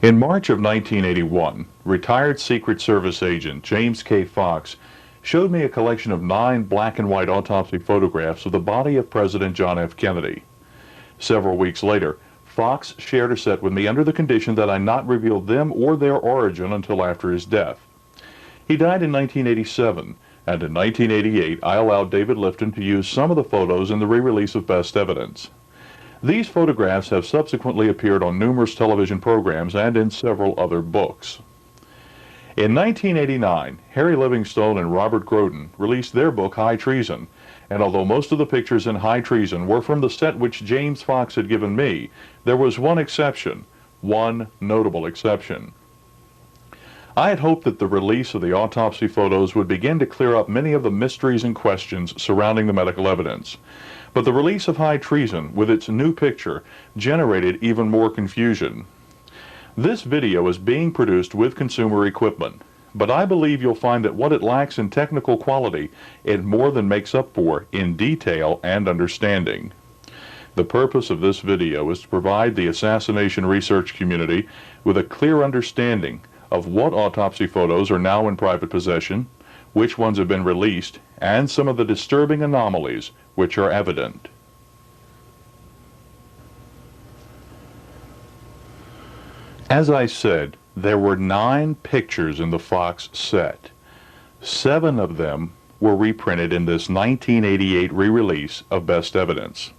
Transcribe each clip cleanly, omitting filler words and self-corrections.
In March of 1981, retired Secret Service agent James K. Fox showed me a collection of 9 black and white autopsy photographs of the body of President John F. Kennedy. Several weeks later, Fox shared a set with me under the condition that I not reveal them or their origin until after his death. He died in 1987, and in 1988 I allowed David Lifton to use some of the photos in the re-release of Best Evidence. These photographs have subsequently appeared on numerous television programs and in several other books. In 1989, Harry Livingstone and Robert Groden released their book High Treason, and although most of the pictures in High Treason were from the set which James Fox had given me, there was one exception, one notable exception. I had hoped that the release of the autopsy photos would begin to clear up many of the mysteries and questions surrounding the medical evidence. But the release of High Treason, with its new picture, generated even more confusion. This video is being produced with consumer equipment, but I believe you'll find that what it lacks in technical quality, it more than makes up for in detail and understanding. The purpose of this video is to provide the assassination research community with a clear understanding of what autopsy photos are now in private possession, which ones have been released, and some of the disturbing anomalies which are evident. As I said, there were 9 pictures in the Fox set. 7 of them were reprinted in this 1988 re-release of Best Evidence.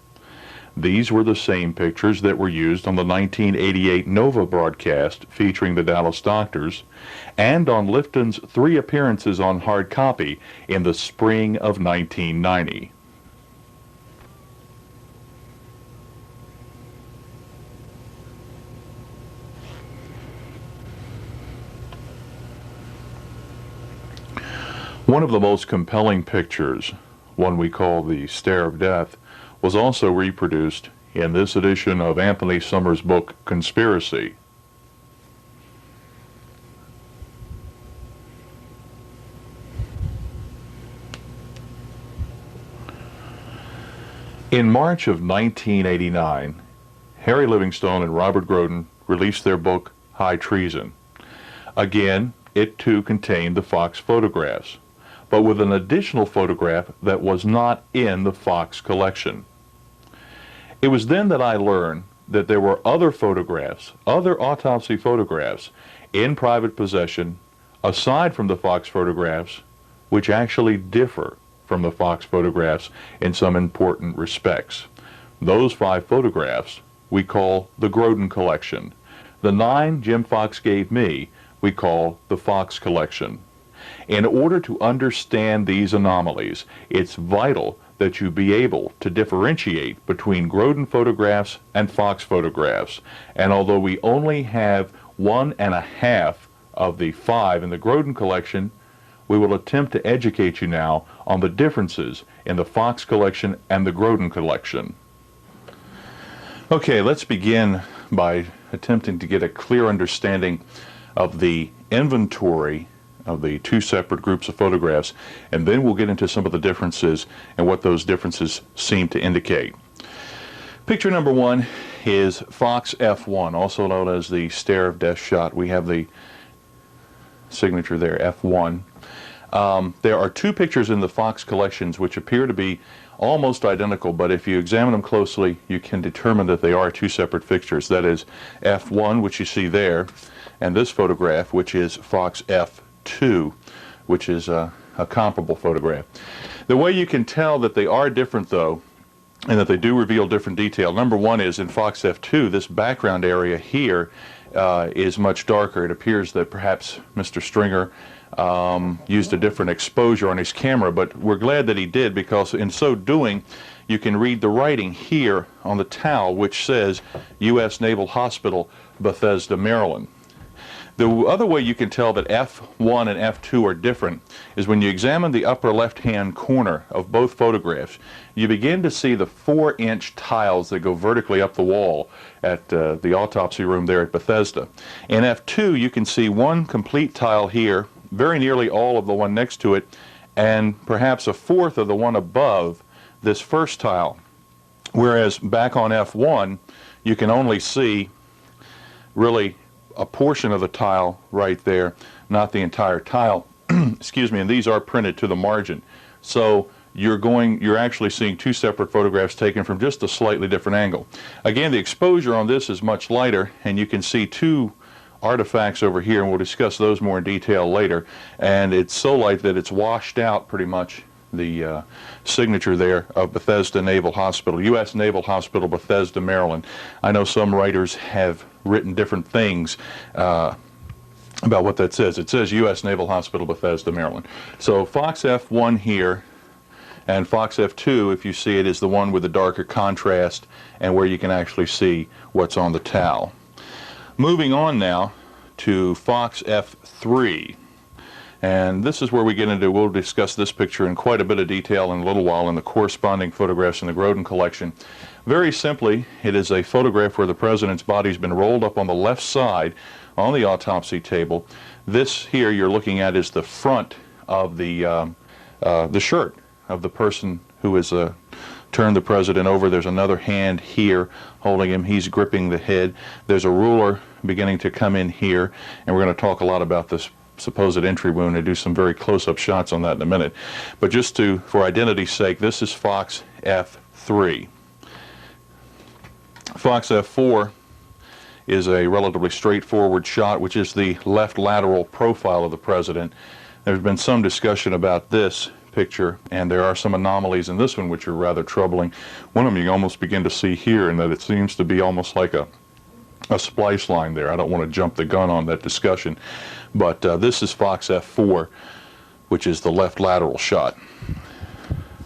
These were the same pictures that were used on the 1988 Nova broadcast featuring the Dallas Doctors, and on Lifton's 3 appearances on hard copy in the spring of 1990. One of the most compelling pictures, one we call the Stare of Death, was also reproduced in this edition of Anthony Summers' book Conspiracy. In March of 1989, Harry Livingstone and Robert Groden released their book High Treason. Again, it too contained the Fox photographs, but with an additional photograph that was not in the Fox collection. It was then that I learned that there were other photographs, other autopsy photographs, in private possession, aside from the Fox photographs, which actually differ from the Fox photographs in some important respects. Those 5 photographs we call the Groden collection. The 9 Jim Fox gave me we call the Fox collection. In order to understand these anomalies, it's vital that you be able to differentiate between Groden photographs and Fox photographs. And although we only have 1.5 of the 5 in the Groden collection, we will attempt to educate you now on the differences in the Fox collection and the Groden collection. Okay, let's begin by attempting to get a clear understanding of the inventory of the 2 separate groups of photographs, and then we'll get into some of the differences and what those differences seem to indicate. Picture number 1 is Fox F1, also known as the Stare of Death shot. We have the signature there, F1. There are 2 pictures in the Fox collections which appear to be almost identical, but if you examine them closely, you can determine that they are 2 separate pictures. That is F1, which you see there, and this photograph, which is Fox F2, which is a comparable photograph. The way you can tell that they are different, though, and that they do reveal different detail, number 1 is in Fox F2, this background area here is much darker. It appears that perhaps Mr. Stringer used a different exposure on his camera, but we're glad that he did, because in so doing you can read the writing here on the towel which says U.S. Naval Hospital, Bethesda, Maryland. The other way you can tell that F1 and F2 are different is when you examine the upper left-hand corner of both photographs, you begin to see the 4-inch tiles that go vertically up the wall at the autopsy room there at Bethesda. In F2, you can see one complete tile here, very nearly all of the one next to it, and perhaps a fourth of the one above this first tile. Whereas back on F1, you can only see really a portion of the tile right there, not the entire tile. Excuse me, and these are printed to the margin. So you're actually seeing two separate photographs taken from just a slightly different angle. Again, the exposure on this is much lighter, and you can see two artifacts over here, and we'll discuss those more in detail later. And it's so light that it's washed out pretty much the signature there of Bethesda Naval Hospital, U.S. Naval Hospital, Bethesda, Maryland. I know some writers have written different things about what that says. It says U.S. Naval Hospital, Bethesda, Maryland. So Fox F1 here, and Fox F2, if you see it, is the one with the darker contrast and where you can actually see what's on the towel. Moving on now to Fox F3. And this is where we get into, we'll discuss this picture in quite a bit of detail in a little while, in the corresponding photographs in the Grodin collection. Very simply, it is a photograph where the president's body's been rolled up on the left side on the autopsy table. This here you're looking at is the front of the shirt of the person who has turned the president over. There's another hand here holding him. He's gripping the head. There's a ruler beginning to come in here, and we're going to talk a lot about this supposed entry wound and do some very close-up shots on that in a minute. But just for identity's sake, this is Fox F3. Fox F4 is a relatively straightforward shot, which is the left lateral profile of the president. There's been some discussion about this picture, and there are some anomalies in this one which are rather troubling. One of them you almost begin to see here, in that it seems to be almost like a splice line there. I don't want to jump the gun on that discussion, but this is Fox F4, which is the left lateral shot.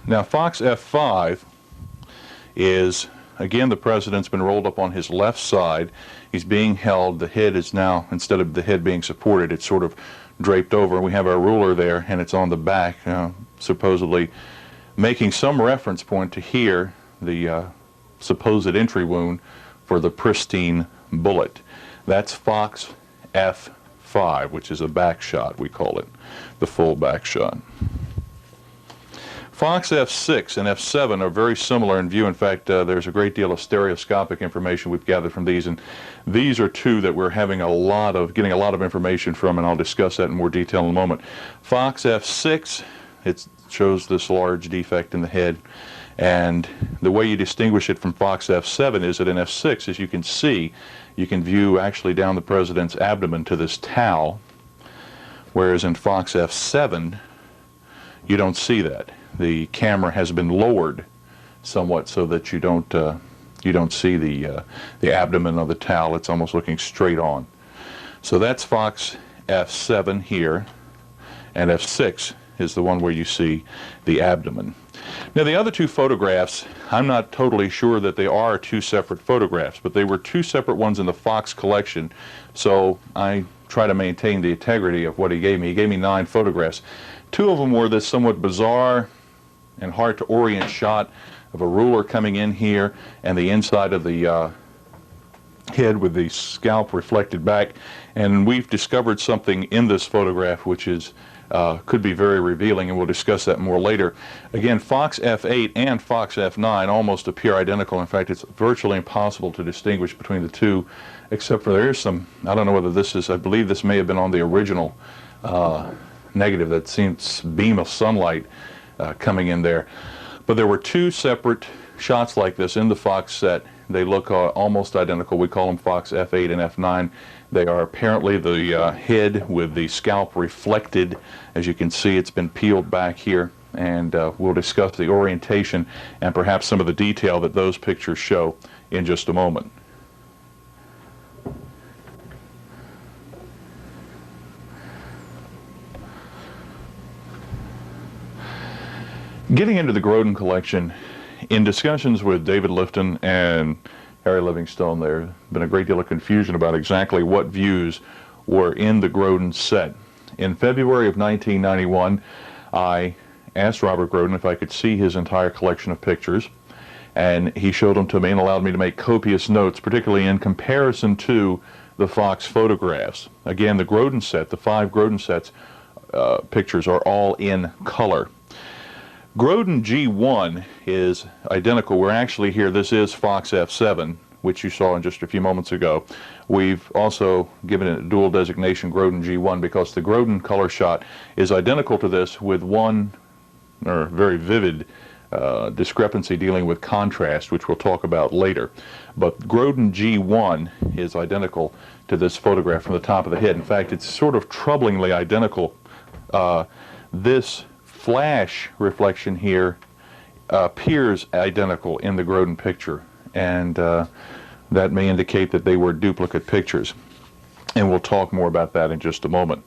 Now Fox F5 is, again, the president's been rolled up on his left side. He's being held. The head is now, instead of the head being supported, it's sort of draped over. We have our ruler there, and it's on the back, supposedly making some reference point to here, the supposed entry wound for the pristine bullet. That's Fox F5, which is a back shot, we call it, the full back shot. Fox F6 and F7 are very similar in view. In fact, there's a great deal of stereoscopic information we've gathered from these, and these are two that we're getting a lot of information from, and I'll discuss that in more detail in a moment. Fox F6, it shows this large defect in the head, and the way you distinguish it from Fox F7 is that in F6, as you can see, you can view actually down the president's abdomen to this towel, whereas in Fox F7, you don't see that. The camera has been lowered somewhat so that you don't see the abdomen of the towel. It's almost looking straight on. So that's Fox F7 here, and F6 is the one where you see the abdomen. Now the other two photographs, I'm not totally sure that they are two separate photographs, but they were two separate ones in the Fox collection, so I try to maintain the integrity of what he gave me. He gave me 9 photographs. 2 of them were this somewhat bizarre and hard to orient shot of a ruler coming in here and the inside of the head with the scalp reflected back, and we've discovered something in this photograph which is could be very revealing, and we'll discuss that more later. Again, Fox F8 and Fox F9 almost appear identical. In fact, it's virtually impossible to distinguish between the two, except for there's some, I don't know whether this is, I believe this may have been on the original negative, that seems beam of sunlight coming in there. But there were 2 separate shots like this in the Fox set. They look almost identical. We call them Fox F8 and F9. They are apparently the head with the scalp reflected. As you can see, it's been peeled back here, and we'll discuss the orientation and perhaps some of the detail that those pictures show in just a moment. Getting into the Grodin collection, in discussions with David Lifton and Harry Livingstone, there's been a great deal of confusion about exactly what views were in the Grodin set. In February of 1991, I asked Robert Grodin if I could see his entire collection of pictures, and he showed them to me and allowed me to make copious notes, particularly in comparison to the Fox photographs. Again, the Grodin set, the 5 Grodin sets pictures are all in color. Grodin G1 is identical. We're actually here, this is Fox F7, which you saw in just a few moments ago. We've also given it a dual designation, Grodin G1, because the Grodin color shot is identical to this, with one or very vivid discrepancy dealing with contrast, which we'll talk about later. But Grodin G1 is identical to this photograph from the top of the head. In fact, it's sort of troublingly identical. This flash reflection here appears identical in the Grodin picture, and that may indicate that they were duplicate pictures. And we'll talk more about that in just a moment.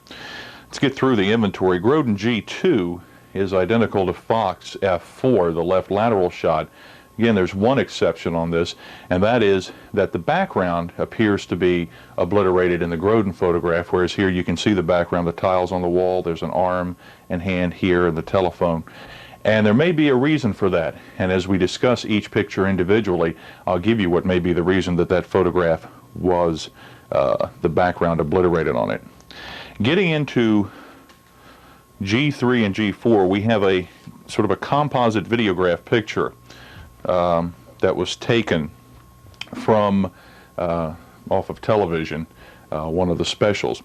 Let's get through the inventory. Grodin G2 is identical to Fox F4, the left lateral shot. Again, there's one exception on this, and that is that the background appears to be obliterated in the Grodin photograph, whereas here you can see the background, the tiles on the wall, there's an arm and hand here, and the telephone. And there may be a reason for that, and as we discuss each picture individually, I'll give you what may be the reason that that photograph was the background obliterated on it. Getting into G3 and G4, we have a sort of a composite videograph picture that was taken from off of television, one of the specials.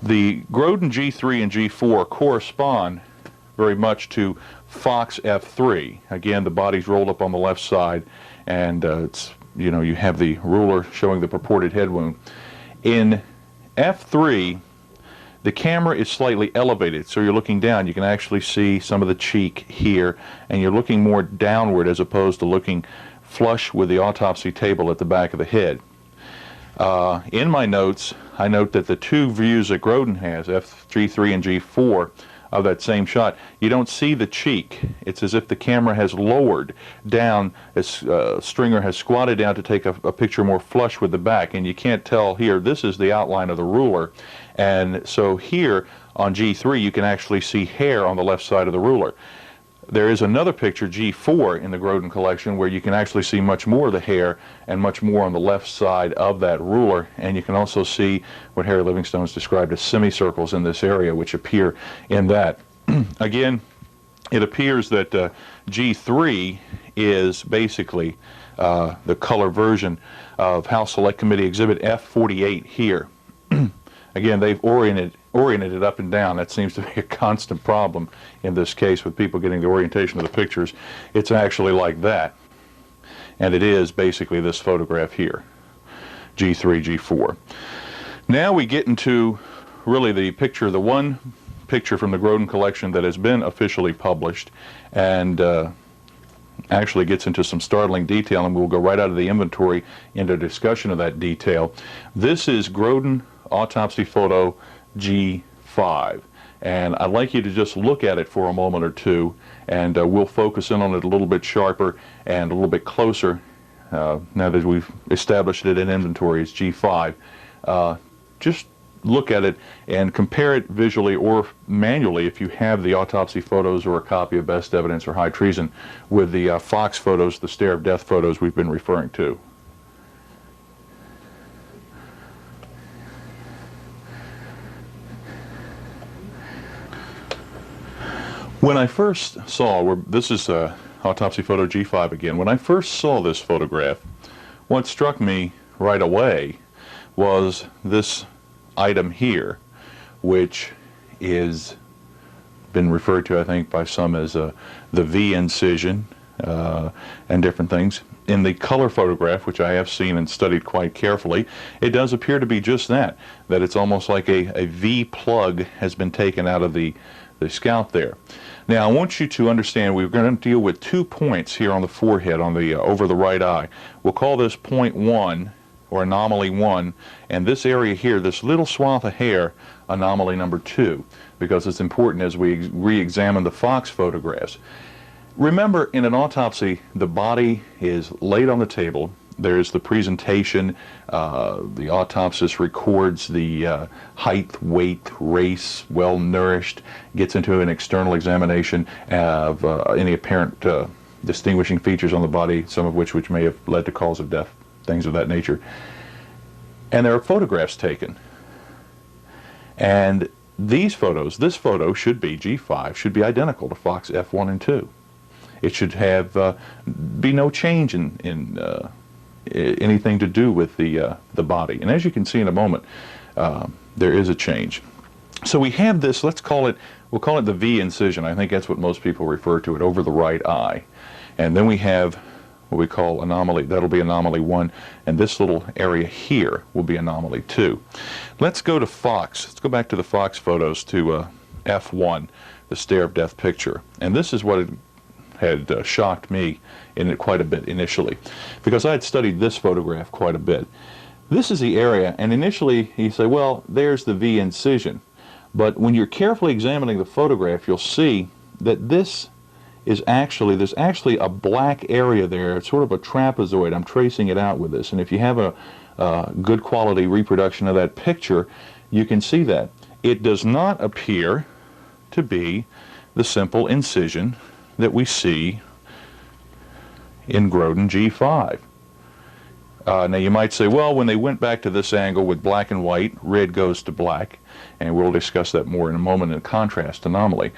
The Grodin G3 and G4 correspond very much to Fox F3. Again, the body's rolled up on the left side, and you have the ruler showing the purported head wound. In F3, the camera is slightly elevated, so you're looking down. You can actually see some of the cheek here, and you're looking more downward as opposed to looking flush with the autopsy table at the back of the head. In my notes, I note that the two views that Grodin has, G3 and G4, of that same shot, you don't see the cheek. It's as if the camera has lowered down, as Stringer has squatted down to take a picture more flush with the back, and you can't tell here. This is the outline of the ruler, and so here on G3 you can actually see hair on the left side of the ruler. There is another picture, G4, in the Grodin collection, where you can actually see much more of the hair and much more on the left side of that ruler, and you can also see what Harry Livingstone has described as semicircles in this area, which appear in that. Again, it appears that G3 is basically the color version of House Select Committee Exhibit F48 here. Again, they've oriented it up and down. That seems to be a constant problem in this case with people getting the orientation of the pictures. It's actually like that, and it is basically this photograph here, G3, G4. Now we get into really the picture, the one picture from the Grodin collection that has been officially published, and actually gets into some startling detail, and we'll go right out of the inventory into discussion of that detail. This is Grodin autopsy photo G5, and I'd like you to just look at it for a moment or two, and we'll focus in on it a little bit sharper and a little bit closer now that we've established it in inventory as G5. Just look at it and compare it visually or manually if you have the autopsy photos or a copy of Best Evidence or High Treason with the Fox photos, the stare of death photos we've been referring to. When I first saw, this is autopsy photo G5 again, when I first saw this photograph, what struck me right away was this item here, which is been referred to, I think, by some as the V incision and different things. In the color photograph, which I have seen and studied quite carefully, it does appear to be just that it's almost like a V plug has been taken out of the scalp there. Now, I want you to understand we're going to deal with 2 points here on the forehead, on the over the right eye. We'll call this point 1, or anomaly 1, and this area here, this little swath of hair, anomaly number 2, because it's important as we re-examine the Fox photographs. Remember, in an autopsy, the body is laid on the table. There's the presentation. The autopsist records the height, weight, race, well nourished, gets into an external examination of any apparent distinguishing features on the body, some of which may have led to cause of death, things of that nature. And there are photographs taken. And these photos, this photo should be, G5, should be identical to Fox F1 and 2. It should have be no change in anything to do with the body. And as you can see in a moment, there is a change. So we have this, we'll call it the V incision. I think that's what most people refer to it, over the right eye. And then we have what we call anomaly, that'll be anomaly 1, and this little area here will be anomaly 2. Let's go to Fox. Let's go back to the Fox photos, to F1, the stare of death picture. And this is what had shocked me in it quite a bit initially, because I had studied this photograph quite a bit. This is the area, and initially you say, well, there's the V incision. But when you're carefully examining the photograph, you'll see that this is there's actually a black area there. It's sort of a trapezoid. I'm tracing it out with this. And if you have a good quality reproduction of that picture, you can see that. It does not appear to be the simple incision that we see in Grodin G5. Now you might say, well, when they went back to this angle with black and white, red goes to black, and we'll discuss that more in a moment in contrast anomaly.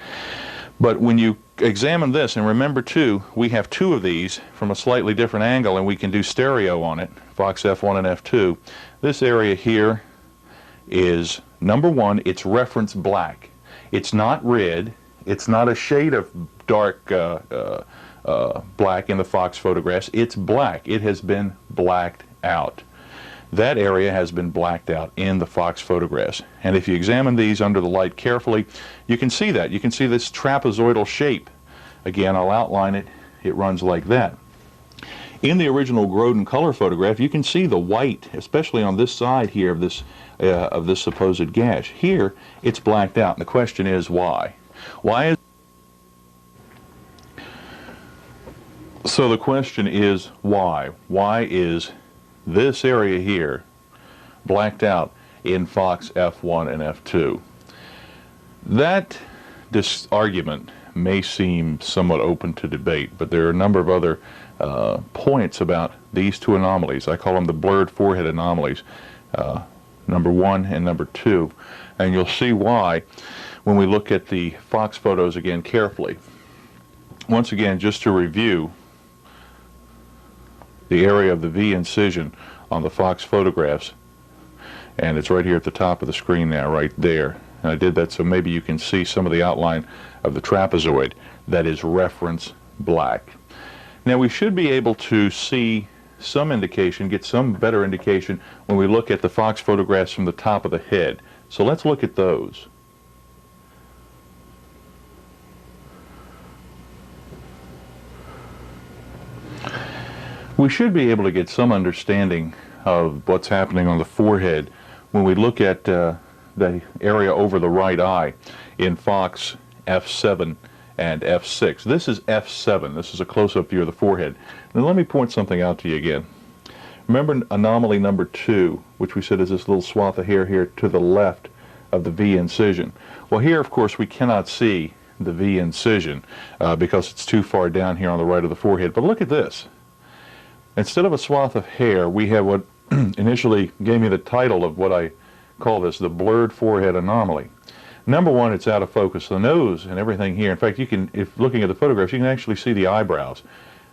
But when you examine this, and remember too, we have two of these from a slightly different angle, and we can do stereo on it, Fox F1 and F2. This area here is, number one, it's reference black. It's not red. It's not a shade of dark black in the Fox photographs. It's black. It has been blacked out. That area has been blacked out in the Fox photographs. And if you examine these under the light carefully, you can see that. You can see this trapezoidal shape. Again, I'll outline it. It runs like that. In the original Grodin color photograph, you can see the white, especially on this side here of this supposed gash. Here, it's blacked out. And the question is, why? Why is So the question is, why? Why is this area here blacked out in Fox F1 and F2? That argument may seem somewhat open to debate, but there are a number of other points about these two anomalies. I call them the blurred forehead anomalies, number 1 and number 2. And you'll see why when we look at the Fox photos again carefully. Once again, just to review, the area of the V incision on the Fox photographs, and it's right here at the top of the screen now, right there. And I did that so maybe you can see some of the outline of the trapezoid that is reference black. Now we should be able to see some indication, get some better indication when we look at the Fox photographs from the top of the head. So let's look at those. We should be able to get some understanding of what's happening on the forehead when we look at the area over the right eye in Fox F7 and F6. This is F7. This is a close-up view of the forehead. Now let me point something out to you again. Remember anomaly number 2, which we said is this little swath of hair here to the left of the V incision. Well, here, of course, we cannot see the V incision because it's too far down here on the right of the forehead. But look at this. Instead of a swath of hair, we have what initially gave me the title of what I call this, the blurred forehead anomaly. Number 1, it's out of focus. The nose and everything here. In fact, you can, if looking at the photographs, you can actually see the eyebrows.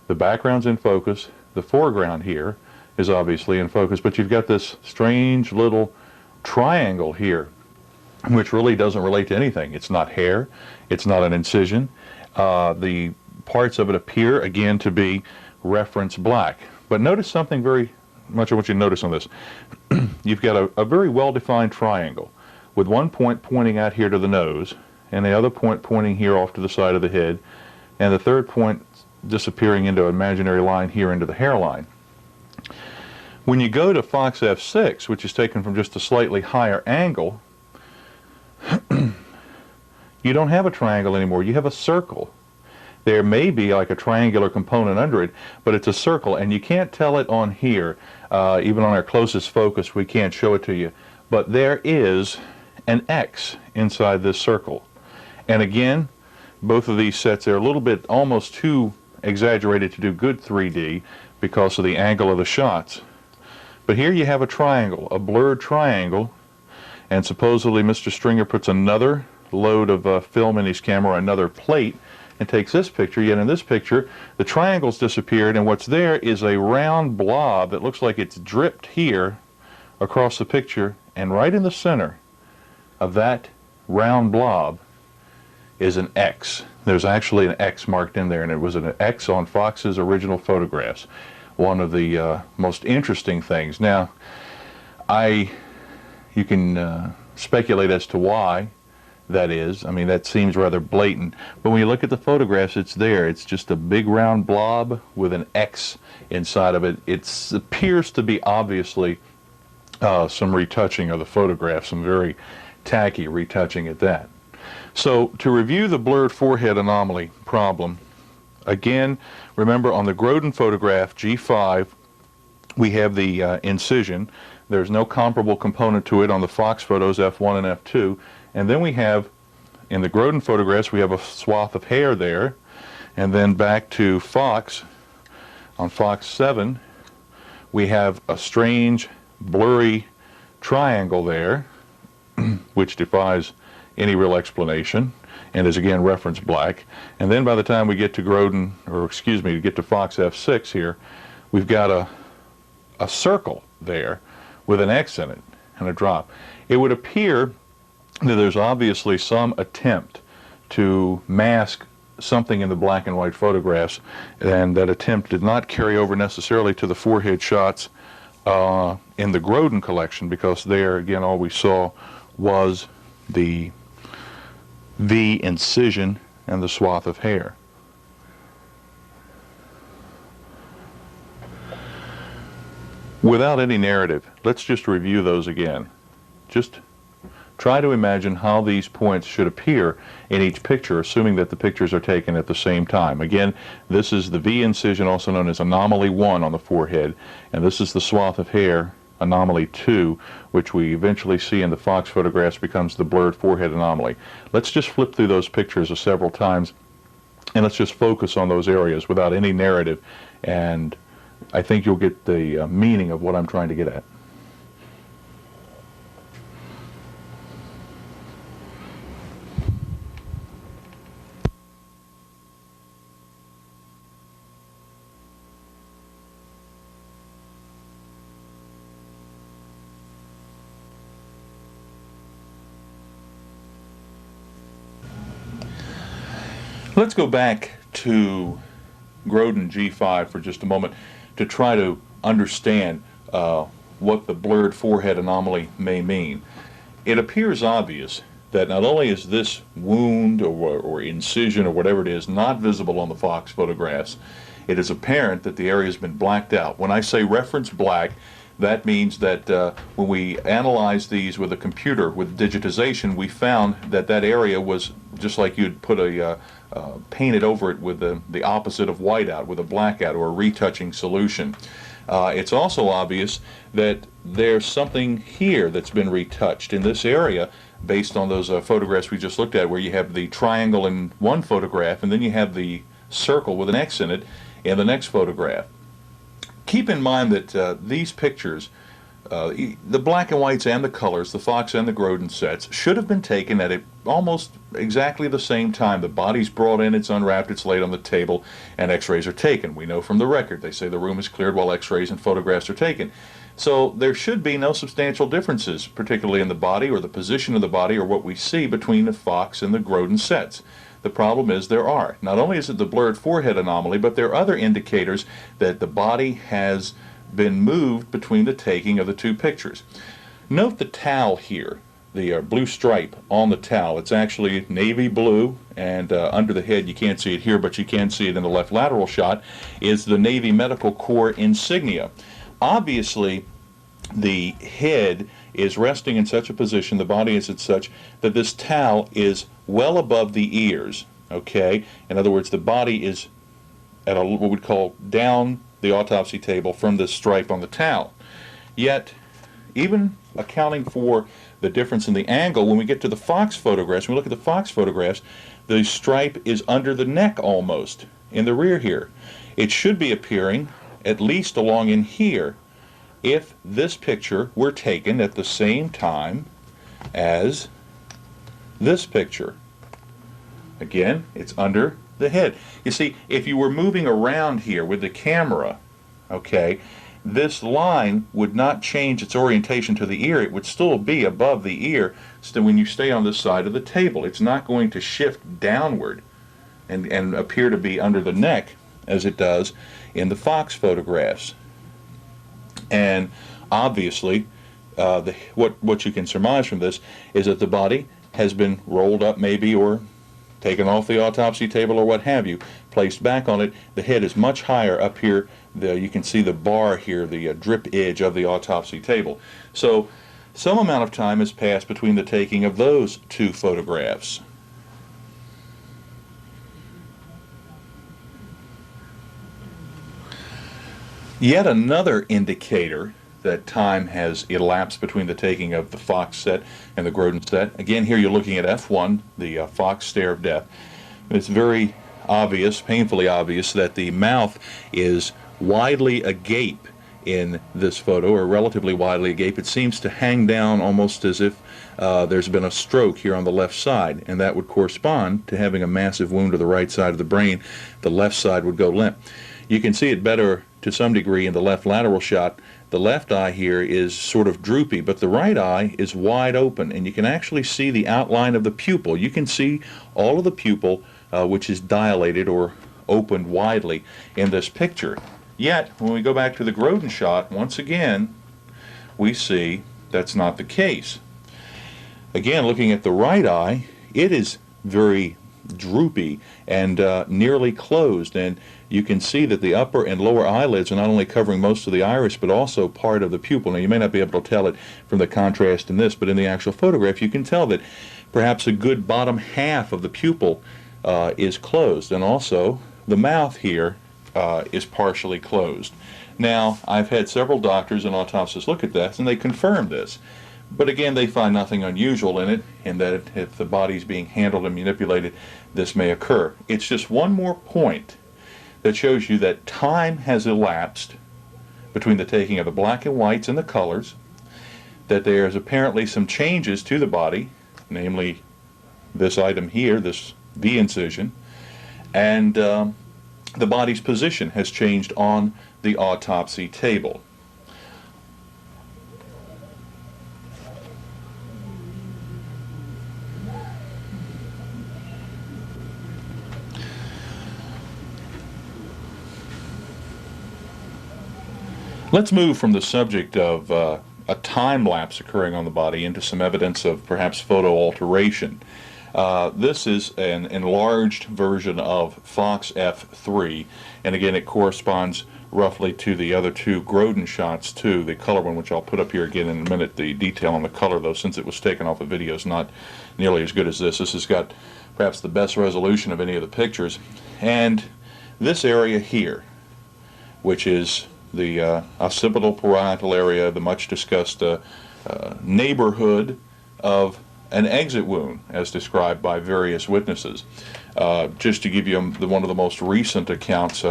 The background's in focus. The foreground here is obviously in focus, but you've got this strange little triangle here, which really doesn't relate to anything. It's not hair. It's not an incision. The parts of it appear, again, to be reference black. But notice something very much I want you to notice on this. You've got a very well-defined triangle with one point pointing out here to the nose and the other point pointing here off to the side of the head and the third point disappearing into an imaginary line here into the hairline. When you go to Fox F6, which is taken from just a slightly higher angle, you don't have a triangle anymore. You have a circle. There may be like a triangular component under it, but it's a circle, and you can't tell it on here. Even on our closest focus, we can't show it to you. But there is an X inside this circle. And again, both of these sets are a little bit almost too exaggerated to do good 3D because of the angle of the shots. But here you have a triangle, a blurred triangle, and supposedly Mr. Stringer puts another load of film in his camera, another plate, and takes this picture, yet in this picture the triangle's disappeared, and what's there is a round blob that looks like it's dripped here across the picture, and right in the center of that round blob is an X. There's actually an X marked in there, and it was an X on Fox's original photographs. One of the most interesting things. Now, you can speculate as to why that is. I mean, that seems rather blatant. But when you look at the photographs, it's there. It's just a big round blob with an X inside of it. It appears to be obviously some retouching of the photograph, some very tacky retouching at that. So to review the blurred forehead anomaly problem, again, remember on the Grodin photograph G5, we have the incision. There's no comparable component to it on the Fox photos F1 and F2. And then we have, in the Grodin photographs, we have a swath of hair there. And then back to Fox, on Fox 7, we have a strange, blurry triangle there, which defies any real explanation, and is again reference black. And then by the time we get to Grodin, or excuse me, to get to Fox F6 here, we've got a circle there with an X in it and a drop. It would appear that there's obviously some attempt to mask something in the black and white photographs, and that attempt did not carry over necessarily to the forehead shots in the Grodin collection, because there again all we saw was the V incision and the swath of hair. Without any narrative, let's just review those again. Just try to imagine how these points should appear in each picture, assuming that the pictures are taken at the same time. Again, this is the V incision, also known as anomaly 1 on the forehead, and this is the swath of hair, anomaly 2, which we eventually see in the Fox photographs becomes the blurred forehead anomaly. Let's just flip through those pictures several times, and let's just focus on those areas without any narrative, and I think you'll get the meaning of what I'm trying to get at. Let's go back to Grodin G5 for just a moment to try to understand what the blurred forehead anomaly may mean. It appears obvious that not only is this wound or incision or whatever it is not visible on the Fox photographs, it is apparent that the area has been blacked out. When I say reference black, that means that when we analyzed these with a computer, with digitization, we found that that area was just like you'd put a painted over it with the opposite of whiteout, with a blackout or a retouching solution. It's also obvious that there's something here that's been retouched in this area based on those photographs we just looked at, where you have the triangle in one photograph and then you have the circle with an X in it in the next photograph. Keep in mind that these pictures, the black and whites and the colors, the Fox and the Grodin sets, should have been taken at almost exactly the same time. The body's brought in, it's unwrapped, it's laid on the table, and x-rays are taken. We know from the record. They say the room is cleared while x-rays and photographs are taken. So there should be no substantial differences, particularly in the body or the position of the body or what we see between the Fox and the Grodin sets. The problem is there are. Not only is it the blurred forehead anomaly, but there are other indicators that the body has been moved between the taking of the two pictures. Note the towel here, the blue stripe on the towel. It's actually navy blue, and under the head, you can't see it here, but you can see it in the left lateral shot, is the Navy Medical Corps insignia. Obviously, the head is resting in such a position, the body is at such, that this towel is well above the ears, okay? In other words, the body is at what we'd call down the autopsy table from this stripe on the towel. Yet, even accounting for the difference in the angle, when we get to the Fox photographs, when we look at the Fox photographs, the stripe is under the neck almost, in the rear here. It should be appearing at least along in here if this picture were taken at the same time as this picture. Again, it's under the head. You see, if you were moving around here with the camera, okay, this line would not change its orientation to the ear. It would still be above the ear. So when you stay on this side of the table, it's not going to shift downward and appear to be under the neck as it does in the Fox photographs. And obviously, what you can surmise from this is that the body has been rolled up maybe, or taken off the autopsy table or what have you, placed back on it. The head is much higher up here. You can see the bar here, the drip edge of the autopsy table. So some amount of time has passed between the taking of those two photographs. Yet another indicator that time has elapsed between the taking of the Fox set and the Grodin set. Again, here you're looking at F1, the Fox stare of death. It's very obvious, painfully obvious, that the mouth is widely agape in this photo, or relatively widely agape. It seems to hang down almost as if there's been a stroke here on the left side, and that would correspond to having a massive wound to the right side of the brain. The left side would go limp. You can see it better to some degree in the left lateral shot. The left eye here is sort of droopy, but the right eye is wide open, and you can actually see the outline of the pupil. You can see all of the pupil, which is dilated or opened widely in this picture. Yet, when we go back to the Grodin shot, once again, we see that's not the case. Again, looking at the right eye, it is very droopy and nearly closed, and you can see that the upper and lower eyelids are not only covering most of the iris but also part of the pupil. Now, you may not be able to tell it from the contrast in this, but in the actual photograph you can tell that perhaps a good bottom half of the pupil is closed, and also the mouth here is partially closed. Now, I've had several doctors and autopsists look at this, and they confirm this. But again, they find nothing unusual in it, and that if the body is being handled and manipulated, this may occur. It's just one more point that shows you that time has elapsed between the taking of the black and whites and the colors, that there's apparently some changes to the body, namely this item here, this V incision, and the body's position has changed on the autopsy table. Let's move from the subject of a time lapse occurring on the body into some evidence of perhaps photo alteration. This is an enlarged version of Fox F3, and again it corresponds roughly to the other two Grodin shots too. The color one, which I'll put up here again in a minute. The detail on the color, though, since it was taken off the video, is not nearly as good as this. This has got perhaps the best resolution of any of the pictures. And this area here, which is the occipital parietal area, the much discussed neighborhood of an exit wound, as described by various witnesses. Just to give you one of the most recent accounts,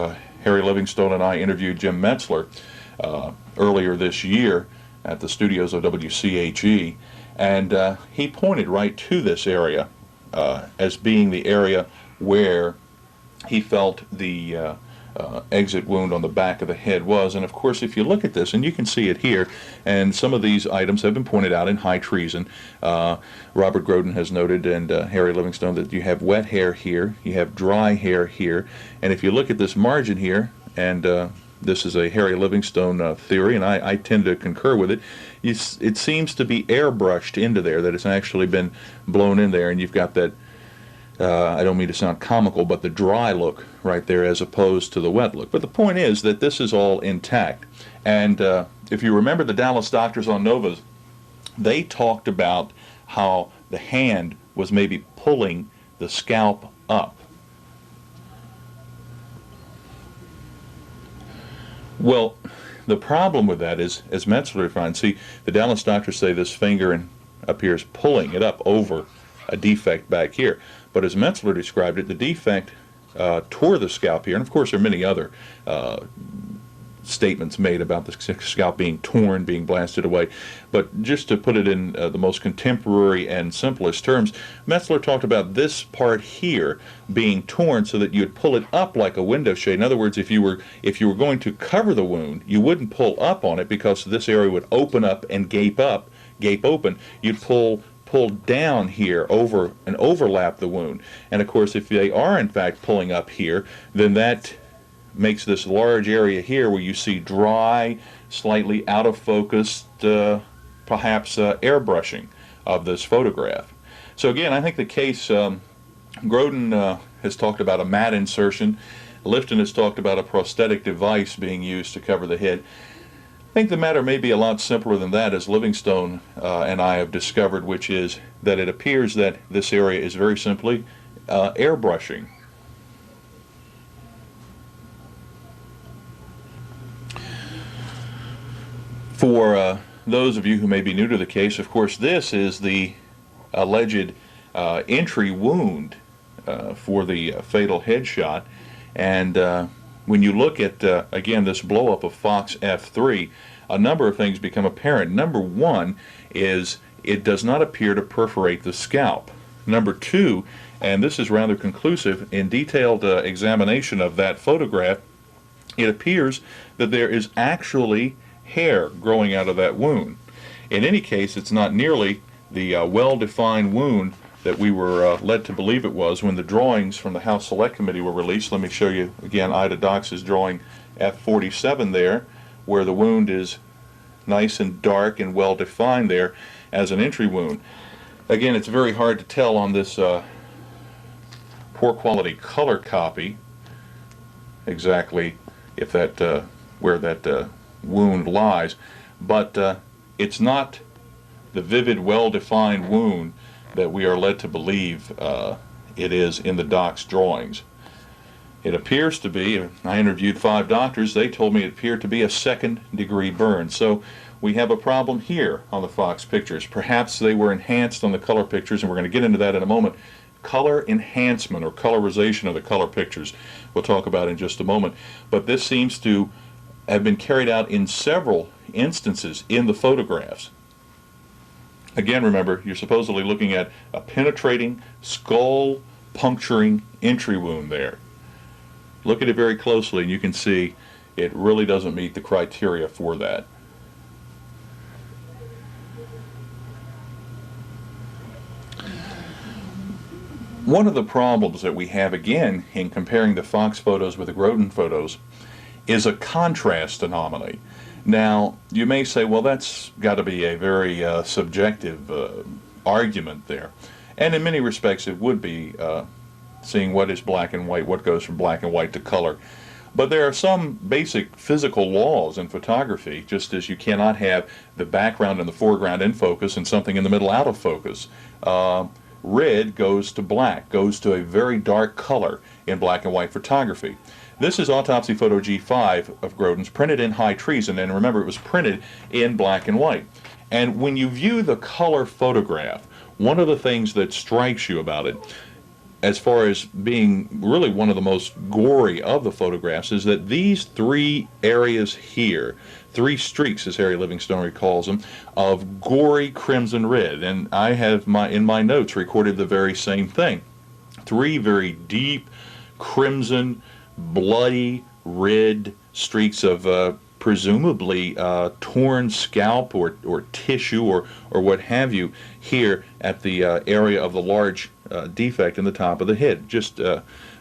Harry Livingstone and I interviewed Jim Metzler earlier this year at the studios of WCHE, and he pointed right to this area as being the area where he felt the exit wound on the back of the head was. And of course, if you look at this, and you can see it here, and some of these items have been pointed out in high treason. Robert Grodin has noted, and Harry Livingstone, that you have wet hair here, you have dry hair here, and if you look at this margin here, and this is a Harry Livingstone theory, and I tend to concur with it, it seems to be airbrushed into there, that it's actually been blown in there, and you've got that I don't mean to sound comical, but the dry look right there as opposed to the wet look. But the point is that this is all intact. And if you remember the Dallas doctors on Novas, they talked about how the hand was maybe pulling the scalp up. Well, the problem with that is, as Metzler finds, see, the Dallas doctors say this finger appears pulling it up over a defect back here. But as Metzler described it, the defect tore the scalp here, and of course there are many other statements made about the scalp being torn, being blasted away. But just to put it in the most contemporary and simplest terms, Metzler talked about this part here being torn so that you'd pull it up like a window shade. In other words, if you were going to cover the wound, you wouldn't pull up on it because this area would open up and gape open. You'd pull down here over and overlap the wound. And of course, if they are in fact pulling up here, then that makes this large area here where you see dry, slightly out of focus, perhaps airbrushing of this photograph. So again, I think the case, Grodin has talked about a mat insertion. Lifton has talked about a prosthetic device being used to cover the head. I think the matter may be a lot simpler than that, as Livingstone and I have discovered, which is that it appears that this area is very simply airbrushing. For those of you who may be new to the case, of course, this is the alleged entry wound for the fatal headshot. And when you look at, again, this blow-up of Fox F3, a number of things become apparent. Number one is it does not appear to perforate the scalp. Number two, and this is rather conclusive, in detailed examination of that photograph, it appears that there is actually hair growing out of that wound. In any case, it's not nearly the well-defined wound that we were led to believe it was when the drawings from the House Select Committee were released. Let me show you again Ida Dox's drawing F47 there, where the wound is nice and dark and well-defined there as an entry wound. Again, it's very hard to tell on this poor quality color copy exactly if that where that wound lies, but it's not the vivid, well-defined wound that we are led to believe it is in the doc's drawings. It appears to be, I interviewed 5 doctors, they told me it appeared to be a second-degree burn. So we have a problem here on the Fox pictures. Perhaps they were enhanced on the color pictures, and we're going to get into that in a moment. Color enhancement or colorization of the color pictures we'll talk about in just a moment. But this seems to have been carried out in several instances in the photographs. Again, remember, you're supposedly looking at a penetrating, skull-puncturing entry wound there. Look at it very closely and you can see it really doesn't meet the criteria for that. One of the problems that we have, again, in comparing the Fox photos with the Grodin photos is a contrast anomaly. Now, you may say, well, that's got to be a very subjective argument there. And in many respects, it would be seeing what is black and white, what goes from black and white to color. But there are some basic physical laws in photography, just as you cannot have the background and the foreground in focus and something in the middle out of focus. Red goes to black, goes to a very dark color in black and white photography. This is Autopsy Photo G5 of Grodin's, printed in high treason, and remember it was printed in black and white. And when you view the color photograph, one of the things that strikes you about it, as far as being really one of the most gory of the photographs, is that these 3 areas here, 3 streaks, as Harry Livingstone recalls them, of gory crimson red, and I have in my notes recorded the very same thing. 3 very deep crimson, bloody red streaks of presumably torn scalp or tissue or what have you here at the area of the large defect in the top of the head. Just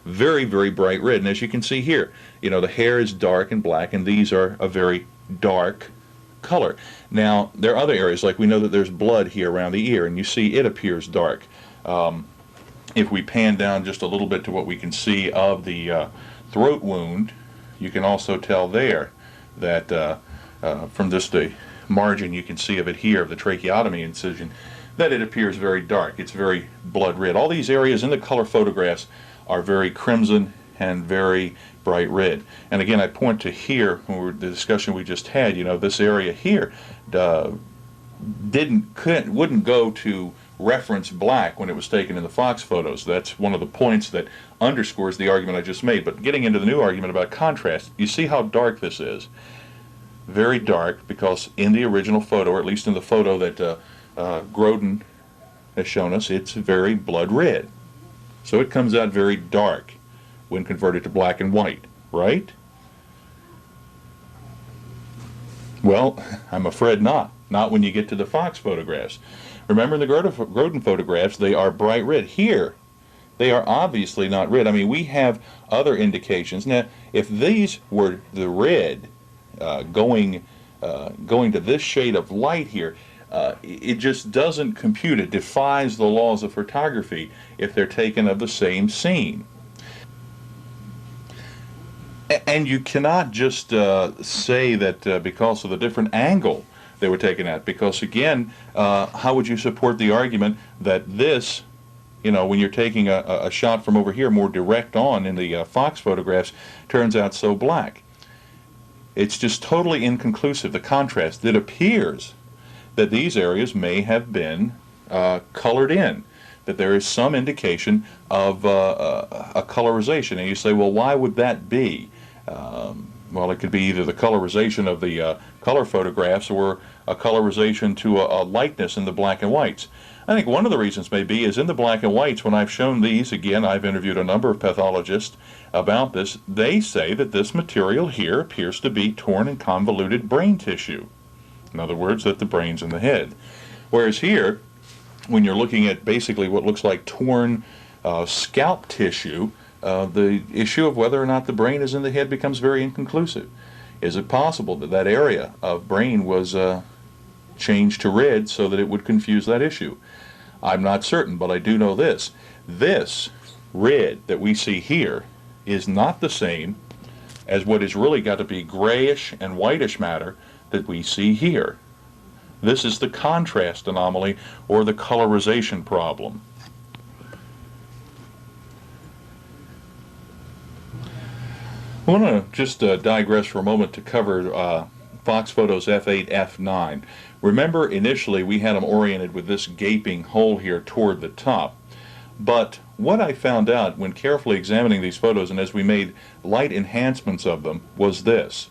very, very bright red. And as you can see here, you know, the hair is dark and black, and these are a very dark color. Now, there are other areas, like we know that there's blood here around the ear, and you see it appears dark. If we pan down just a little bit to what we can see of the throat wound, you can also tell there that from just the margin you can see of it here, of the tracheotomy incision, that it appears very dark. It's very blood red. All these areas in the color photographs are very crimson and very bright red. And again, I point to here, when the discussion we just had, you know, this area here wouldn't go to reference black when it was taken in the Fox photos. That's one of the points that underscores the argument I just made. But getting into the new argument about contrast, you see how dark this is. very dark, because in the original photo, or at least in the photo that Groden has shown us, it's very blood red. So it comes out very dark when converted to black and white, right? Well, I'm afraid not. Not when you get to the Fox photographs. Remember, in the Groden photographs, they are bright red. Here, they are obviously not red. I mean, we have other indications. Now, if these were the red going to this shade of light here, it just doesn't compute. It defies the laws of photography if they're taken of the same scene. And you cannot just say that because of the different angle they were taken at, because again, how would you support the argument that this, when you're taking a shot from over here more direct on in the Fox photographs, turns out so black? It's just totally inconclusive, the contrast. It appears that these areas may have been colored in, that there is some indication of a colorization. And you say, well, why would that be? Well, it could be either the colorization of the color photographs or a colorization to a lightness in the black and whites. I think one of the reasons may be is in the black and whites, when I've shown these, again, I've interviewed a number of pathologists about this, they say that this material here appears to be torn and convoluted brain tissue. In other words, that the brain's in the head. Whereas here, when you're looking at basically what looks like torn scalp tissue, the issue of whether or not the brain is in the head becomes very inconclusive. Is it possible that that area of brain was changed to red so that it would confuse that issue? I'm not certain, but I do know this. This red that we see here is not the same as what is really got to be grayish and whitish matter that we see here. This is the contrast anomaly, or the colorization problem. I want to just digress for a moment to cover Fox photos F8, F9. Remember, initially we had them oriented with this gaping hole here toward the top. But what I found out when carefully examining these photos, and as we made light enhancements of them, was this.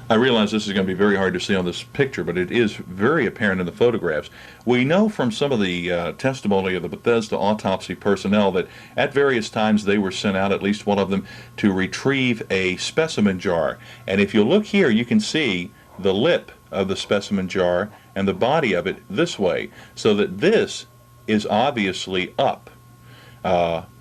I realize this is going to be very hard to see on this picture, but it is very apparent in the photographs. We know from some of the testimony of the Bethesda autopsy personnel that at various times they were sent out, at least one of them, to retrieve a specimen jar. And if you look here, you can see the lip of the specimen jar and the body of it this way, so that this is obviously up.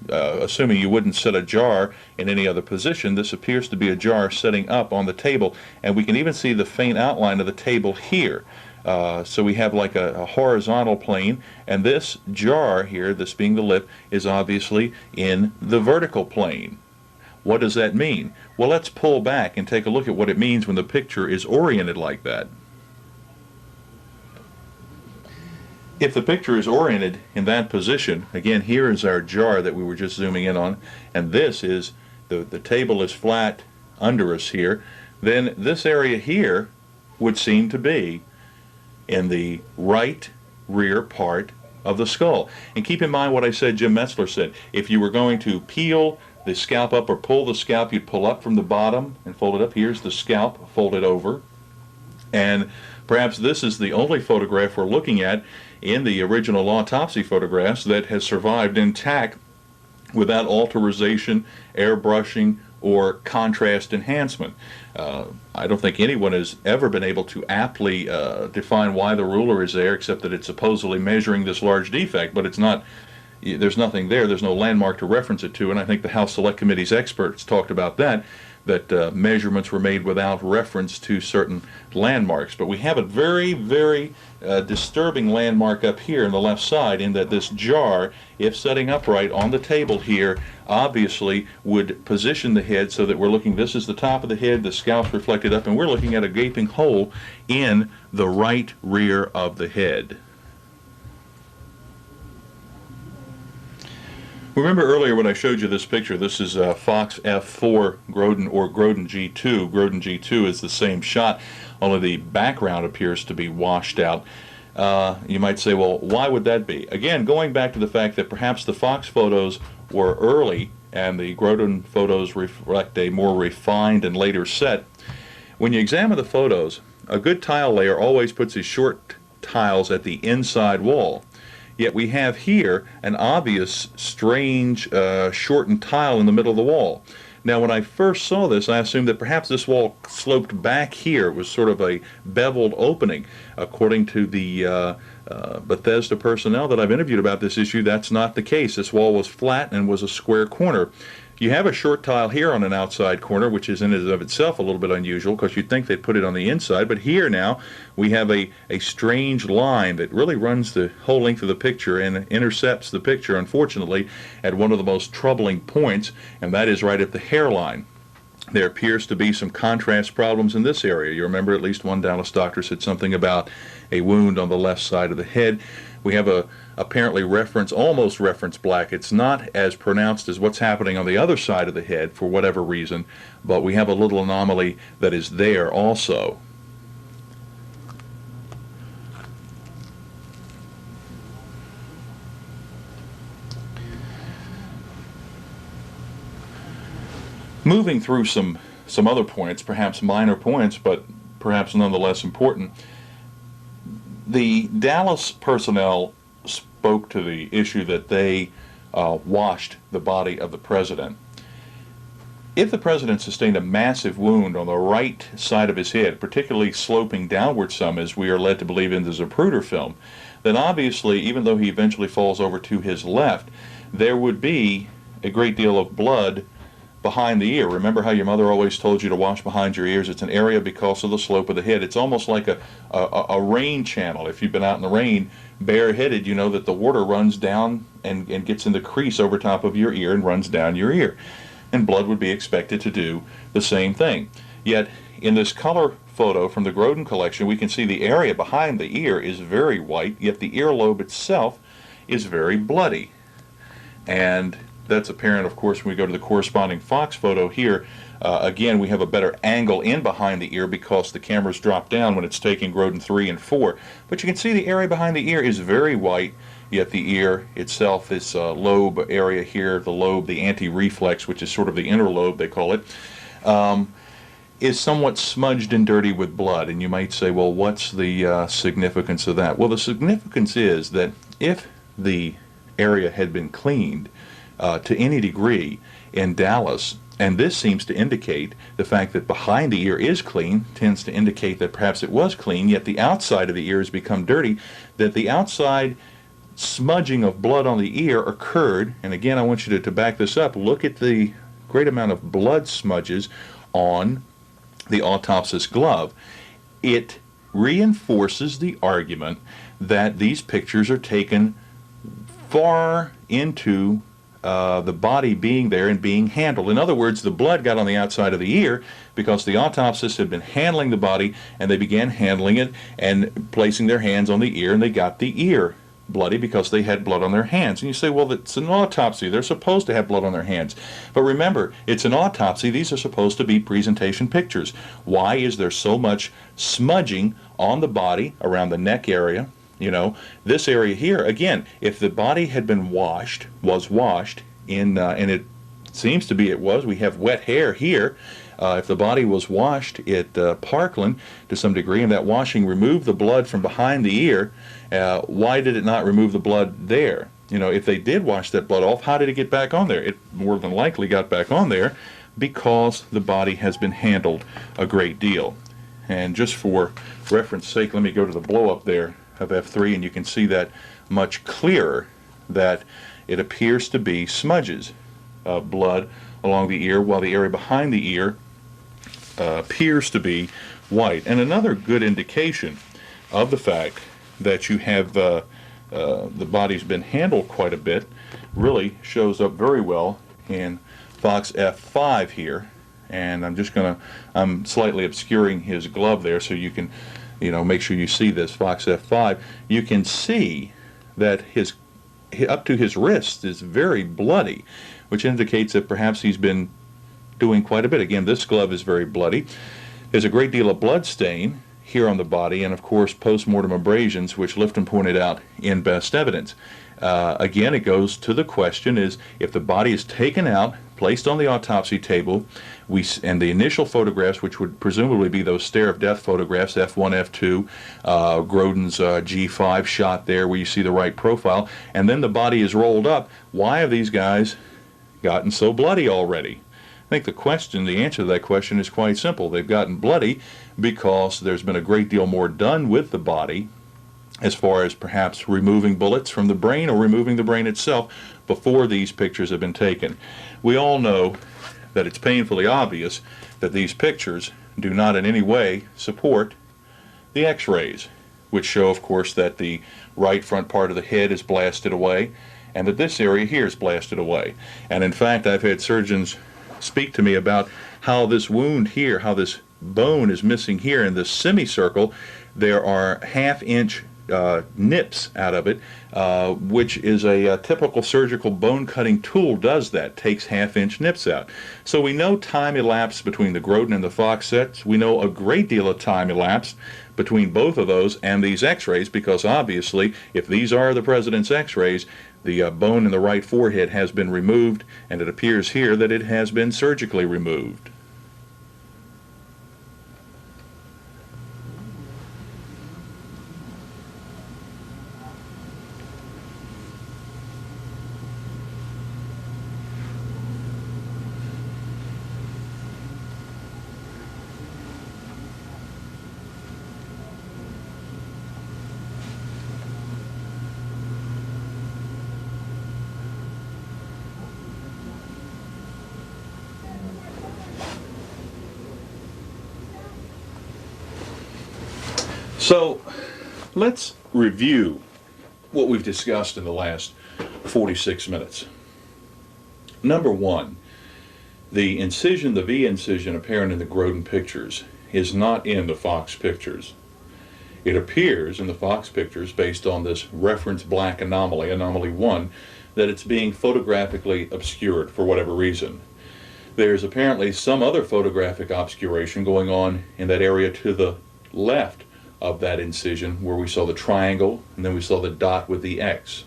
Assuming you wouldn't set a jar in any other position, this appears to be a jar setting up on the table, and we can even see the faint outline of the table here. So we have like a horizontal plane, and this jar here, this being the lip, is obviously in the vertical plane. What does that mean? Well, let's pull back and take a look at what it means when the picture is oriented like that. If the picture is oriented in that position, again, here is our jar that we were just zooming in on, and this is, the table is flat under us here, then this area here would seem to be in the right rear part of the skull. And keep in mind what I said, Jim Metzler said, if you were going to peel the scalp up or pull the scalp, you'd pull up from the bottom and fold it up. Here's the scalp folded over. And perhaps this is the only photograph we're looking at in the original autopsy photographs that has survived intact without alteration, airbrushing, or contrast enhancement. I don't think anyone has ever been able to aptly define why the ruler is there, except that it's supposedly measuring this large defect, but it's not. There's nothing there. There's no landmark to reference it to, and I think the House Select Committee's experts talked about that measurements were made without reference to certain landmarks. But we have a very, very disturbing landmark up here on the left side, in that this jar, if setting upright on the table here, obviously would position the head so that we're looking, this is the top of the head, the scalp's reflected up, and we're looking at a gaping hole in the right rear of the head. Remember earlier when I showed you this picture, this is Fox F4 Groden, or Groden G2. Groden G2 is the same shot, only the background appears to be washed out. You might say, well, why would that be? Again, going back to the fact that perhaps the Fox photos were early and the Groden photos reflect a more refined and later set. When you examine the photos, a good tile layer always puts his short tiles at the inside wall. Yet we have here an obvious, strange, shortened tile in the middle of the wall. Now, when I first saw this, I assumed that perhaps this wall sloped back here. It was sort of a beveled opening. According to the Bethesda personnel that I've interviewed about this issue, that's not the case. This wall was flat and was a square corner. You have a short tile here on an outside corner, which is in and of itself a little bit unusual because you'd think they'd put it on the inside, but here now we have a strange line that really runs the whole length of the picture and intercepts the picture, unfortunately, at one of the most troubling points, and that is right at the hairline. There appears to be some contrast problems in this area. You remember at least one Dallas doctor said something about a wound on the left side of the head. We have a apparently almost reference black. It's not as pronounced as what's happening on the other side of the head for whatever reason, but we have a little anomaly that is there also. Moving through some other points, perhaps minor points, but perhaps nonetheless important. The Dallas personnel spoke to the issue that they washed the body of the president. If the president sustained a massive wound on the right side of his head, particularly sloping downward some, as we are led to believe in the Zapruder film, then obviously, even though he eventually falls over to his left, there would be a great deal of blood behind the ear. Remember how your mother always told you to wash behind your ears? It's an area because of the slope of the head. It's almost like a rain channel. If you've been out in the rain bareheaded, you know that the water runs down and gets in the crease over top of your ear and runs down your ear. And blood would be expected to do the same thing. Yet in this color photo from the Groden collection, we can see the area behind the ear is very white, yet the earlobe itself is very bloody. And that's apparent, of course, when we go to the corresponding Fox photo here. Again, we have a better angle in behind the ear because the cameras drop down when it's taking Groden 3 and 4. But you can see the area behind the ear is very white, yet the ear itself, this lobe area here, the lobe, the anti-reflex, which is sort of the inner lobe, they call it, is somewhat smudged and dirty with blood. And you might say, well, what's the significance of that? Well, the significance is that if the area had been cleaned to any degree in Dallas, and this seems to indicate the fact that behind the ear is clean, tends to indicate that perhaps it was clean, yet the outside of the ear has become dirty, that the outside smudging of blood on the ear occurred. And again, I want you to back this up. Look at the great amount of blood smudges on the autopsist glove. It reinforces the argument that these pictures are taken far into the body being there and being handled. In other words, the blood got on the outside of the ear because the autopsists had been handling the body, and they began handling it and placing their hands on the ear, and they got the ear bloody because they had blood on their hands. And you say, well, it's an autopsy. They're supposed to have blood on their hands. But remember, it's an autopsy. These are supposed to be presentation pictures. Why is there so much smudging on the body around the neck area? You know, this area here, again, if the body had been washed, and it seems to be it was, we have wet hair here. If the body was washed at Parkland to some degree, and that washing removed the blood from behind the ear, why did it not remove the blood there? You know, if they did wash that blood off, how did it get back on there? It more than likely got back on there because the body has been handled a great deal. And just for reference sake, let me go to the blow-up there of F3, and you can see that much clearer that it appears to be smudges of blood along the ear, while the area behind the ear appears to be white. And another good indication of the fact that you have the body's been handled quite a bit really shows up very well in Fox F5 here. And I'm slightly obscuring his glove there so you can make sure you see this Fox F5. You can see that his up to his wrist is very bloody, which indicates that perhaps he's been doing quite a bit. Again, this glove is very bloody. There's a great deal of blood stain here on the body, and of course post-mortem abrasions, which Lifton pointed out in Best Evidence. Again, it goes to the question is, if the body is taken out, placed on the autopsy table, and the initial photographs, which would presumably be those stare of death photographs, F1, F2, Grodin's G5 shot there where you see the right profile, and then the body is rolled up, why have these guys gotten so bloody already? I think the answer to that question is quite simple. They've gotten bloody because there's been a great deal more done with the body, as far as perhaps removing bullets from the brain or removing the brain itself before these pictures have been taken. We all know that it's painfully obvious that these pictures do not in any way support the X-rays, which show, of course, that the right front part of the head is blasted away and that this area here is blasted away. And in fact, I've had surgeons speak to me about how this wound here, how this bone is missing here in this semicircle. There are half-inch nips out of it, which is a typical surgical bone cutting tool does that, takes half-inch nips out. So we know time elapsed between the Grodin and the Fox sets. We know a great deal of time elapsed between both of those and these X-rays, because obviously if these are the president's X-rays, the bone in the right forehead has been removed, and it appears here that it has been surgically removed. So let's review what we've discussed in the last 46 minutes. Number one, the incision, the V incision apparent in the Grodin pictures is not in the Fox pictures. It appears in the Fox pictures, based on this reference black anomaly, anomaly 1, that it's being photographically obscured for whatever reason. There's apparently some other photographic obscuration going on in that area to the left of that incision, where we saw the triangle and then we saw the dot with the X.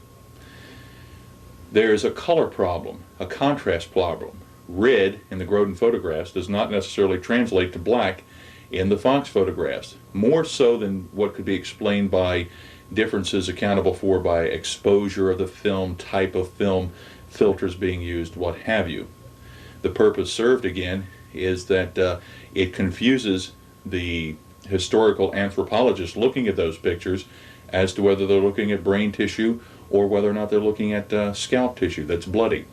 There's a color problem, a contrast problem. Red in the Grodin photographs does not necessarily translate to black in the Fox photographs, more so than what could be explained by differences accountable for by exposure of the film, type of film, filters being used, what have you. The purpose served, again, is that it confuses the historical anthropologists looking at those pictures as to whether they're looking at brain tissue or whether or not they're looking at scalp tissue that's bloody.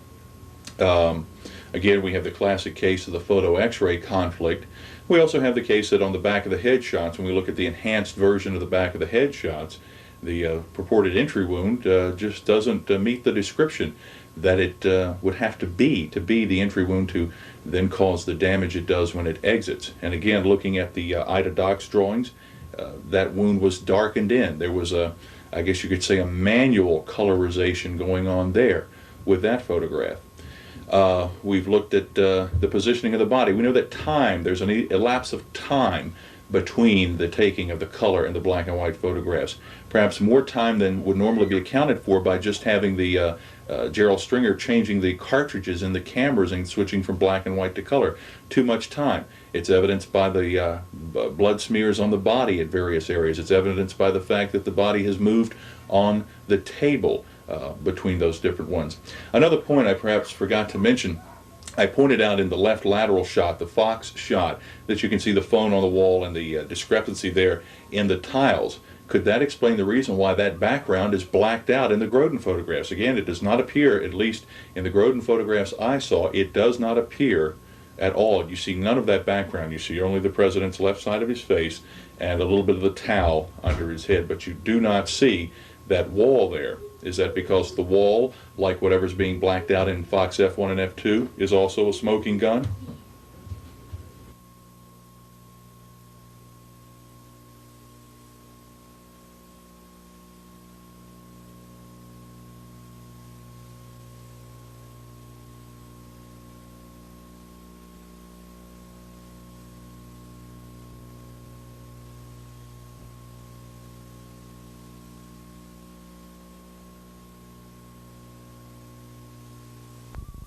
Again, we have the classic case of the photo X-ray conflict. We also have the case that on the back of the head shots, when we look at the enhanced version of the back of the head shots, the purported entry wound just doesn't meet the description that it would have to be the entry wound to then cause the damage it does when it exits. And again, looking at the Ida Doc's drawings, that wound was darkened in. There was I guess you could say, a manual colorization going on there with that photograph. We've looked at the positioning of the body. We know that there's an elapse of time between the taking of the color and the black and white photographs. Perhaps more time than would normally be accounted for by just having the Gerald Stringer changing the cartridges in the cameras and switching from black and white to color. Too much time. It's evidenced by the blood smears on the body at various areas. It's evidenced by the fact that the body has moved on the table between those different ones. Another point I perhaps forgot to mention, I pointed out in the left lateral shot, the Fox shot, that you can see the phone on the wall and the discrepancy there in the tiles. Could that explain the reason why that background is blacked out in the Grodin photographs? Again, it does not appear, at least in the Grodin photographs I saw, it does not appear at all. You see none of that background. You see only the president's left side of his face and a little bit of the towel under his head, but you do not see that wall there. Is that because the wall, like whatever's being blacked out in Fox F1 and F2, is also a smoking gun?